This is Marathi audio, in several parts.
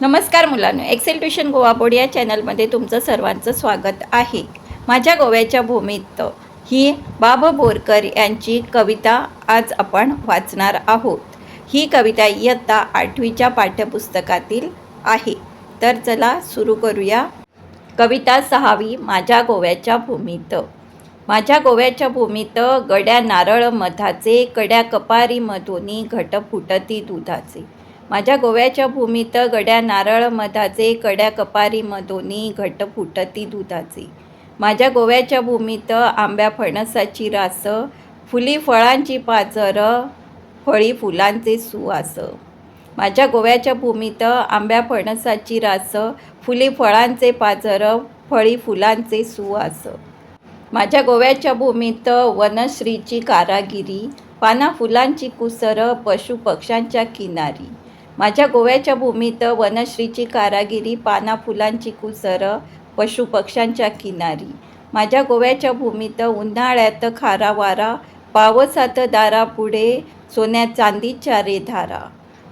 नमस्कार मुलांनो, एक्सेल ट्यूशन गोवा बोर्ड या चॅनलमध्ये तुमचं सर्वांचं स्वागत आहे. माझ्या गोव्याच्या भूमीत ही बाब बोरकर यांची कविता आज आपण वाचणार आहोत. ही कविता इयत्ता 8वीच्या पाठ्यपुस्तकातील आहे. तर चला सुरू करूया. कविता 6वी. माझ्या गोव्याच्या भूमीत. माझ्या गोव्याच्या भूमीत गड्या नारळ मधाचे, कड्या कपारी मधोनी घट फुटती दुधाचे. माझ्या गोव्याच्या भूमीत गड्या नारळ मधाचे, कड्या कपारी मधोनी घट फुटती दुधाचे. माझ्या गोव्याच्या भूमीत आंब्या फणसाची रास, फुली फळांची पाजर, फळी फुलांचे सुवास. माझ्या गोव्याच्या भूमीत आंब्या फणसाची रास, फुली फळांचे पाजर, फळी फुलांचे सुवास. माझ्या गोव्याच्या भूमीत वनश्रीची कारागिरी, पाना फुलांची कुसर, पशु पक्ष्यांच्या किनारी. माझ्या गोव्याच्या भूमीत वनश्रीची कारागिरी, पाना फुलांची कुसर, पशु पक्ष्यांच्या किनारी. माझ्या गोव्याच्या भूमीत उन्हाळ्यात खारा वारा, पावसात दारापुढे सोन्या चांदीच्या रेधारा.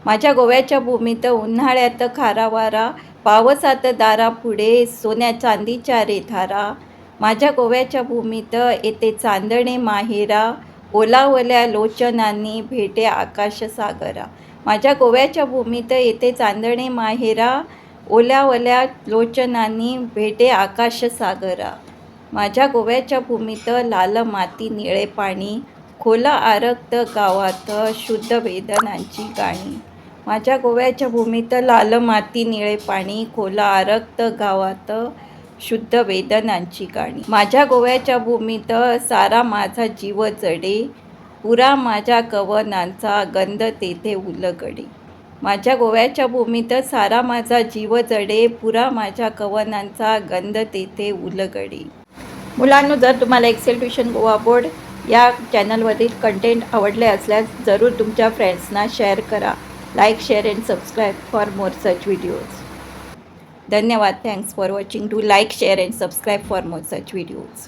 माझ्या गोव्याच्या भूमीत उन्हाळ्यात खारा वारा, पावसात दारापुढे सोन्या चांदीच्या रेधारा. माझ्या गोव्याच्या भूमीत येते चांदणे माहेरा, ओलावल्या लोचनांनी भेटे आकाश सागरा. माझ्या गोव्याच्या भूमीत येते चांदणे माहेरा, ओलावल्या लोचनांनी भेटे आकाश सागरा. माझ्या गोव्याच्या भूमीत लाल माती निळे पाणी, खोला आरक्त गावात शुद्ध वेदनांची गाणी. माझ्या गोव्याच्या भूमीत लाल माती निळे पाणी, खोला आरक्त गावात शुद्ध वेदनांची गाणी. माझ्या गोव्याच्या भूमीत सारा माझा जीव जडे, पुरा माझ्या कवनांचा गंध तेथे उलगडे. माझ्या गोव्याच्या भूमीत सारा माझा जीव जडे, पुरा माझ्या कवनांचा गंध तेथे उलगडे. मुलांनो, जर तुम्हाला एक्सेल ट्यूशन गोवा बोर्ड या चॅनलवरील कंटेंट आवडले असल्यास जरूर तुमच्या फ्रेंड्सना शेअर करा. Like, share and subscribe for more such videos. धन्यवाद. Thanks for watching. Do like, share and subscribe for more such videos.